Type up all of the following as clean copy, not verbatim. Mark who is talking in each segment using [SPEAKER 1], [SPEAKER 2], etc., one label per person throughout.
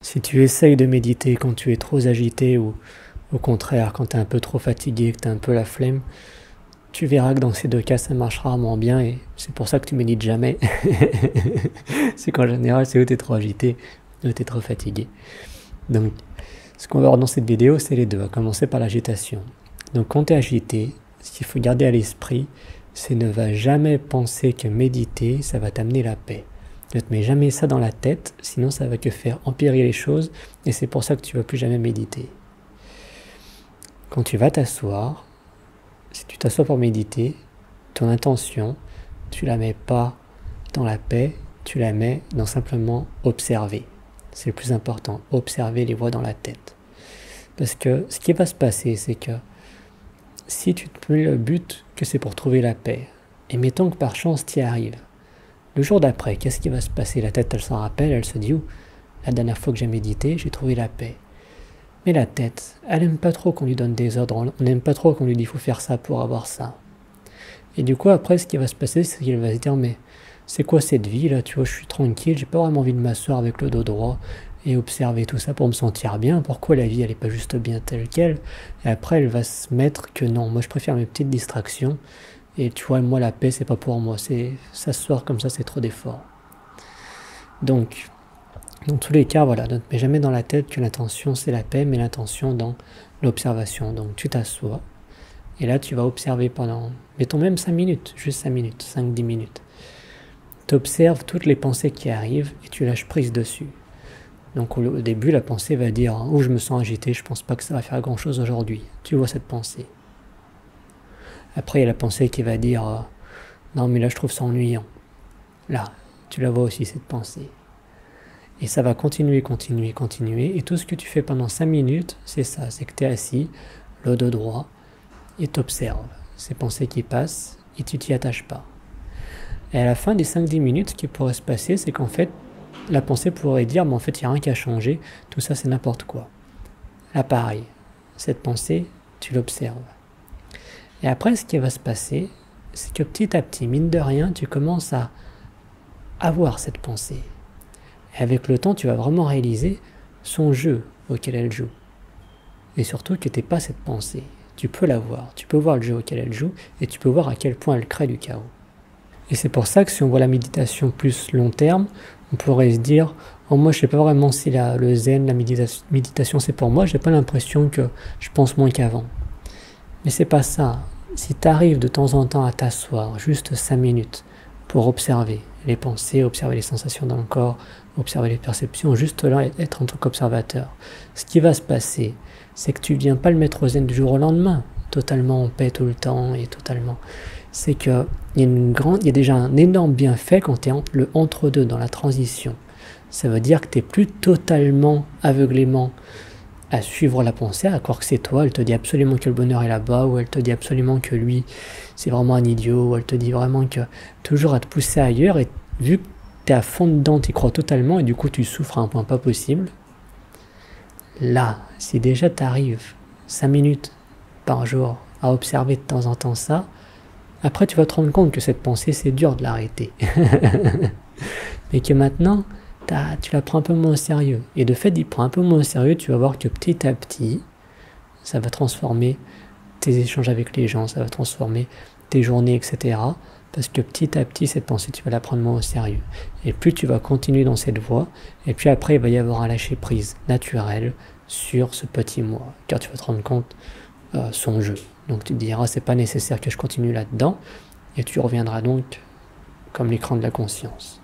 [SPEAKER 1] Si tu essayes de méditer quand tu es trop agité ou au contraire quand tu es un peu trop fatigué, que tu as un peu la flemme, tu verras que dans ces deux cas ça marche rarement bien et c'est pour ça que tu médites jamais. C'est qu'en général c'est où tu es trop agité, où tu es trop fatigué. Donc ce qu'on va voir dans cette vidéo c'est les deux, à commencer par l'agitation. Donc quand tu es agité, ce qu'il faut garder à l'esprit, c'est ne va jamais penser que méditer ça va t'amener la paix. Ne te mets jamais ça dans la tête, sinon ça va te faire empirer les choses et c'est pour ça que tu ne vas plus jamais méditer. Quand tu vas t'asseoir, si tu t'assois pour méditer, ton intention, tu la mets pas dans la paix, tu la mets dans simplement observer. C'est le plus important, observer les voix dans la tête. Parce que ce qui va se passer, c'est que si tu te mets le but que c'est pour trouver la paix, et mettons que par chance tu y arrives, le jour d'après, qu'est-ce qui va se passer? La tête, elle s'en rappelle, elle se dit « Ouh, la dernière fois que j'ai médité, j'ai trouvé la paix. » Mais la tête, elle n'aime pas trop qu'on lui donne des ordres, on n'aime pas trop qu'on lui dit « il faut faire ça pour avoir ça ». Et du coup, après, ce qui va se passer, c'est qu'il va se dire « mais c'est quoi cette vie là, tu vois, je suis tranquille, j'ai pas vraiment envie de m'asseoir avec le dos droit et observer tout ça pour me sentir bien, pourquoi la vie elle est pas juste bien telle qu'elle ?» Et après, elle va se mettre que non, moi je préfère mes petites distractions, et tu vois, moi la paix c'est pas pour moi, c'est s'asseoir comme ça c'est trop d'efforts. Donc, dans tous les cas, voilà, ne te mets jamais dans la tête que l'intention c'est la paix, mais l'intention dans l'observation. Donc tu t'assois, et là tu vas observer pendant, mettons même 5 minutes, juste 5 minutes, 5-10 minutes. Tu observes toutes les pensées qui arrivent et tu lâches prise dessus. Donc au début, la pensée va dire « Oh, je me sens agité, je pense pas que ça va faire grand chose aujourd'hui. » Tu vois cette pensée. Après, il y a la pensée qui va dire « Non, mais là, je trouve ça ennuyant. » Là, tu la vois aussi, cette pensée. Et ça va continuer, continuer, continuer. Et tout ce que tu fais pendant 5 minutes, c'est ça. C'est que tu es assis, le dos droit, et tu observes ces pensées qui passent et tu t'y attaches pas. Et à la fin des 5-10 minutes, ce qui pourrait se passer, c'est qu'en fait, la pensée pourrait dire « Mais en fait, il n'y a rien qui a changé. Tout ça, c'est n'importe quoi. » Là, pareil. Cette pensée, tu l'observes. Et après, ce qui va se passer, c'est que petit à petit, mine de rien, tu commences à avoir cette pensée. Et avec le temps, tu vas vraiment réaliser son jeu auquel elle joue. Et surtout que tu n'es pas cette pensée. Tu peux la voir. Tu peux voir le jeu auquel elle joue et tu peux voir à quel point elle crée du chaos. Et c'est pour ça que si on voit la méditation plus long terme, on pourrait se dire « Oh, moi, je ne sais pas vraiment si le zen, la méditation, c'est pour moi. J'ai pas l'impression que je pense moins qu'avant. » Mais c'est pas ça. Si tu arrives de temps en temps à t'asseoir, juste 5 minutes, pour observer les pensées, observer les sensations dans le corps, observer les perceptions, juste là, être en tant qu'observateur, ce qui va se passer, c'est que tu ne viens pas le mettre au zen du jour au lendemain, totalement en paix tout le temps, et totalement. C'est qu'il y a déjà un énorme bienfait quand tu es le entre-deux, dans la transition. Ça veut dire que tu n'es plus totalement, aveuglément, à suivre la pensée, à croire que c'est toi, elle te dit absolument que le bonheur est là-bas, ou elle te dit absolument que lui, c'est vraiment un idiot, ou elle te dit vraiment que toujours à te pousser ailleurs, et vu que tu es à fond dedans, tu y crois totalement, et du coup tu souffres à un point pas possible, là, si déjà tu arrives 5 minutes par jour à observer de temps en temps ça, après tu vas te rendre compte que cette pensée, c'est dur de l'arrêter. Mais que maintenant, tu la prends un peu moins au sérieux. Et de fait d'y prendre un peu moins au sérieux, tu vas voir que petit à petit, ça va transformer tes échanges avec les gens, ça va transformer tes journées, etc. Parce que petit à petit, cette pensée, tu vas la prendre moins au sérieux. Et plus tu vas continuer dans cette voie, et puis après, il va y avoir un lâcher-prise naturel sur ce petit moi. Car tu vas te rendre compte son jeu. Donc tu te diras, c'est pas nécessaire que je continue là-dedans, et tu reviendras donc comme l'écran de la conscience.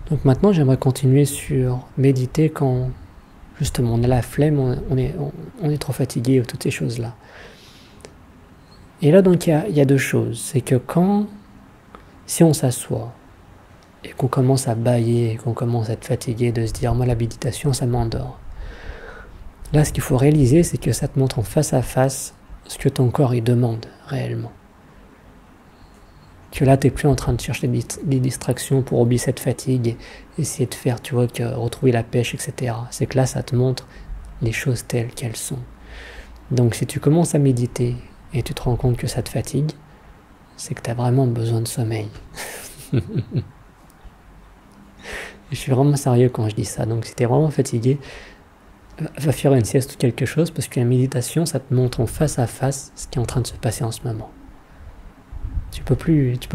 [SPEAKER 1] Donc maintenant, j'aimerais continuer sur méditer quand, justement, on a la flemme, on est trop fatigué, ou toutes ces choses-là. Et là, donc, il y a deux choses. C'est que si on s'assoit, et qu'on commence à bâiller, et qu'on commence à être fatigué, de se dire, moi, la méditation, ça m'endort. Là, ce qu'il faut réaliser, c'est que ça te montre en face à face ce que ton corps, il demande réellement. Que là, tu n'es plus en train de chercher des distractions pour oublier cette fatigue et essayer de faire, tu vois, retrouver la pêche, etc. C'est que là, ça te montre les choses telles qu'elles sont. Donc, si tu commences à méditer et tu te rends compte que ça te fatigue, c'est que tu as vraiment besoin de sommeil. Je suis vraiment sérieux quand je dis ça. Donc si t'es vraiment fatigué, va faire une sieste ou quelque chose, parce que la méditation, ça te montre en face à face ce qui est en train de se passer en ce moment. Tu peux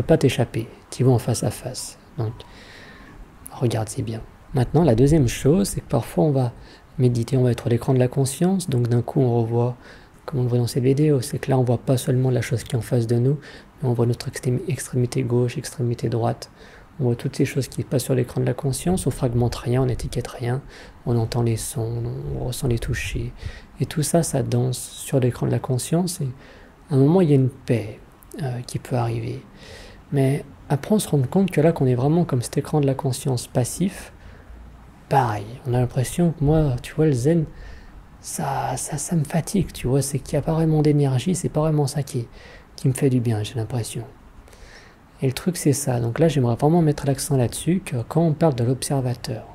[SPEAKER 1] pas t'échapper. Tu vas en face à face. Donc, regarde-y bien. Maintenant, la deuxième chose, c'est que parfois on va méditer, on va être à l'écran de la conscience, donc d'un coup on revoit, comme on le voit dans ces vidéos, c'est que là on voit pas seulement la chose qui est en face de nous, mais on voit notre extrémité gauche, extrémité droite, on voit toutes ces choses qui passent sur l'écran de la conscience, on fragmente rien, on n'étiquette rien, on entend les sons, on ressent les touchés, et tout ça, ça danse sur l'écran de la conscience, et à un moment il y a une paix qui peut arriver. Mais après on se rend compte que là qu'on est vraiment comme cet écran de la conscience passif, pareil, on a l'impression que moi, tu vois, le zen, ça me fatigue, tu vois, c'est qu'il n'y a pas vraiment d'énergie, c'est pas vraiment ça qui me fait du bien, j'ai l'impression. Et le truc, c'est ça. Donc là, j'aimerais vraiment mettre l'accent là-dessus, que quand on parle de l'observateur,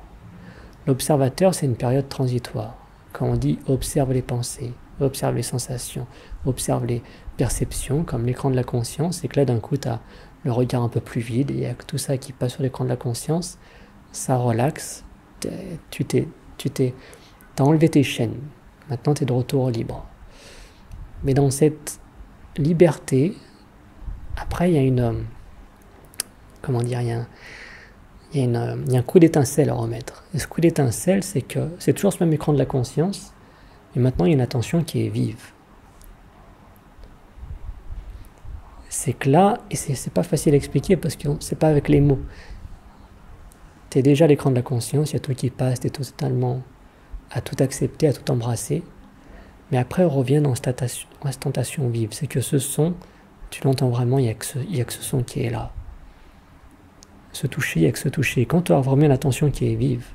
[SPEAKER 1] c'est une période transitoire. Quand on dit observe les pensées, observe les sensations, observe les perceptions, comme l'écran de la conscience, c'est que là, d'un coup, tu as le regard un peu plus vide, et il y a tout ça qui passe sur l'écran de la conscience, ça relaxe, t'as enlevé tes chaînes. Maintenant, tu es de retour libre. Mais dans cette liberté, après, il y a une... Comment dire, il y a un coup d'étincelle à remettre. Et ce coup d'étincelle, c'est que c'est toujours ce même écran de la conscience, mais maintenant, il y a une attention qui est vive. C'est que là, et c'est pas facile à expliquer parce que c'est pas avec les mots. Tu es déjà à l'écran de la conscience, il y a tout qui passe, tu es totalement à tout accepter, à tout embrasser. Mais après, on revient dans cette instantation vive. C'est que ce son, tu l'entends vraiment, il n'y a que ce son qui est là. Ce toucher, il n'y a que ce toucher. Quand tu as vraiment l'attention qui est vive,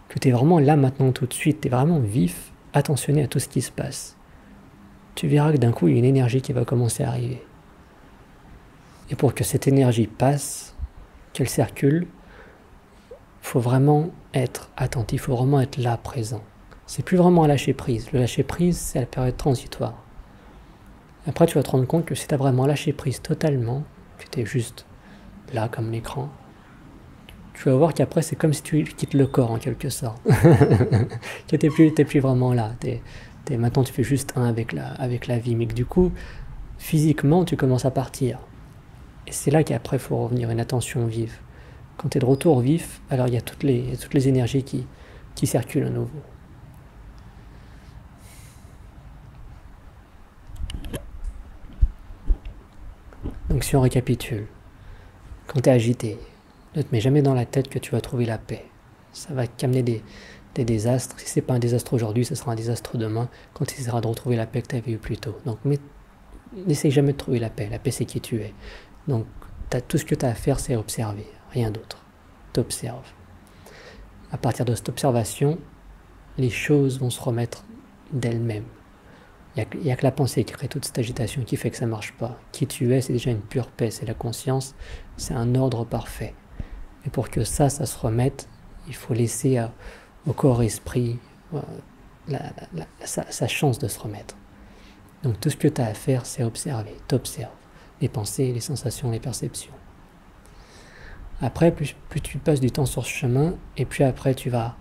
[SPEAKER 1] que tu es vraiment là maintenant tout de suite, tu es vraiment vif, attentionné à tout ce qui se passe, tu verras que d'un coup, il y a une énergie qui va commencer à arriver. Et pour que cette énergie passe, qu'elle circule, il faut vraiment être attentif, il faut vraiment être là, présent. C'est plus vraiment à lâcher prise. Le lâcher prise, c'est la période transitoire. Après, tu vas te rendre compte que si tu as vraiment lâché prise totalement, que tu es juste là comme l'écran, tu vas voir qu'après, c'est comme si tu quittes le corps en quelque sorte. Que t'es plus vraiment là. Maintenant, tu fais juste un avec la vie. Mais que du coup, physiquement, tu commences à partir. Et c'est là qu'après, il faut revenir une attention vive. Quand tu es de retour vif, alors il y a toutes les énergies qui circulent à nouveau. Donc si on récapitule, quand tu es agité, ne te mets jamais dans la tête que tu vas trouver la paix. Ça va t'amener des désastres. Si ce n'est pas un désastre aujourd'hui, ce sera un désastre demain, quand tu essaieras de retrouver la paix que tu avais eue plus tôt. Donc n'essaye jamais de trouver la paix. La paix, c'est qui tu es. Donc tout ce que tu as à faire, c'est observer, rien d'autre. T'observes. À partir de cette observation, les choses vont se remettre d'elles-mêmes. Il n'y a que la pensée qui crée toute cette agitation, qui fait que ça ne marche pas. Qui tu es, c'est déjà une pure paix, c'est la conscience, c'est un ordre parfait. Et pour que ça se remette, il faut laisser au corps-esprit sa chance de se remettre. Donc tout ce que tu as à faire, c'est observer, t'observes. Les pensées, les sensations, les perceptions. Après, plus tu passes du temps sur ce chemin, et puis après tu vas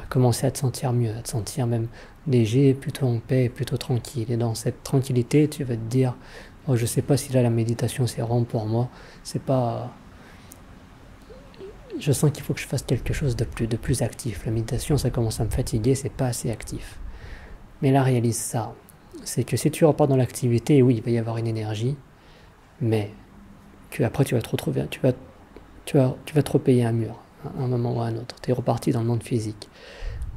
[SPEAKER 1] commencer à te sentir mieux, à te sentir même léger, plutôt en paix, plutôt tranquille. Et dans cette tranquillité, tu vas te dire, oh, je sais pas si là la méditation c'est vraiment pour moi, c'est pas... Je sens qu'il faut que je fasse quelque chose de plus actif. La méditation, ça commence à me fatiguer, c'est pas assez actif. Mais là, réalise ça, c'est que si tu repars dans l'activité, oui, il va y avoir une énergie, mais que après tu vas te retrouver, tu vas te repayer un mur, à un moment ou à un autre. Tu es reparti dans le monde physique.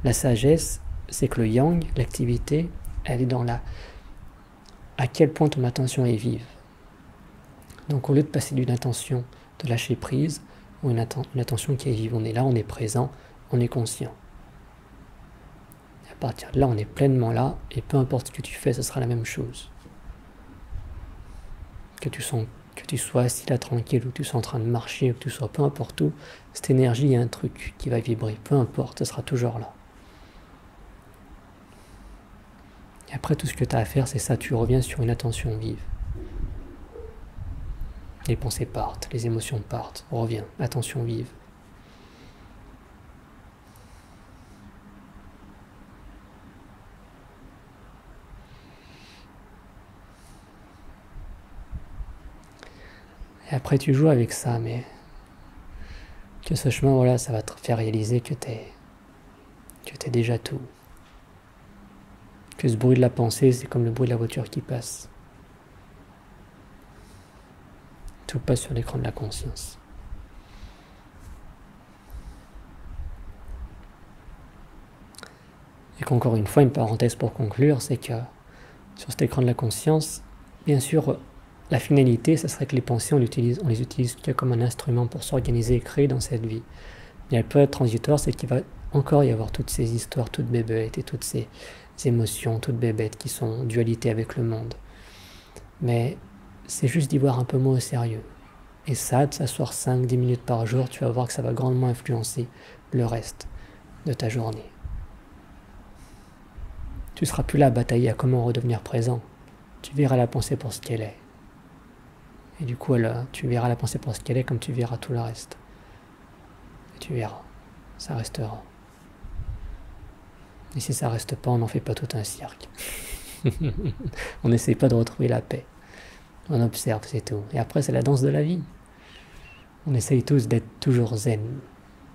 [SPEAKER 1] La sagesse, c'est que le yang, l'activité, elle est dans à quel point ton attention est vive. Donc au lieu de passer d'une attention de lâcher prise, ou une attention qui est vive, on est là, on est présent, on est conscient. Et à partir de là, on est pleinement là, et peu importe ce que tu fais, ce sera la même chose. Que tu sois assis là tranquille, ou que tu sois en train de marcher, ou que tu sois peu importe où, cette énergie, il y a un truc qui va vibrer, peu importe, ce sera toujours là. Et après, tout ce que tu as à faire, c'est ça, tu reviens sur une attention vive. Les pensées partent, les émotions partent, on revient, attention vive. Et après tu joues avec ça, mais que ce chemin, voilà, ça va te faire réaliser que t'es déjà tout. Que ce bruit de la pensée, c'est comme le bruit de la voiture qui passe. Tout passe sur l'écran de la conscience. Et qu'encore une fois, une parenthèse pour conclure, c'est que sur cet écran de la conscience, bien sûr, la finalité, ça serait que les pensées, on les utilise que comme un instrument pour s'organiser et créer dans cette vie. Mais elle peut être transitoire, c'est qu'il va encore y avoir toutes ces histoires, toutes bébêtes et toutes ces émotions, toutes bébêtes qui sont en dualité avec le monde. Mais c'est juste d'y voir un peu moins au sérieux. Et ça, de s'asseoir 5-10 minutes par jour, tu vas voir que ça va grandement influencer le reste de ta journée. Tu seras plus là à batailler à comment redevenir présent. Tu verras la pensée pour ce qu'elle est. Et du coup, tu verras la pensée pour ce qu'elle est comme tu verras tout le reste. Et tu verras, ça restera. Et si ça reste pas, on n'en fait pas tout un cirque. On n'essaye pas de retrouver la paix. On observe, c'est tout. Et après, c'est la danse de la vie. On essaye tous d'être toujours zen.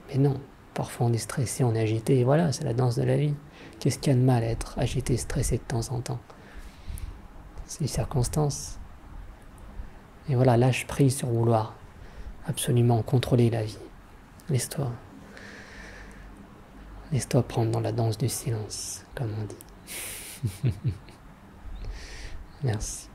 [SPEAKER 1] Mais non, parfois on est stressé, on est agité, et voilà, c'est la danse de la vie. Qu'est-ce qu'il y a de mal à être agité, stressé de temps en temps? C'est les circonstances. Et voilà, lâche prise sur vouloir absolument contrôler la vie. Laisse-toi prendre dans la danse du silence, comme on dit. Merci.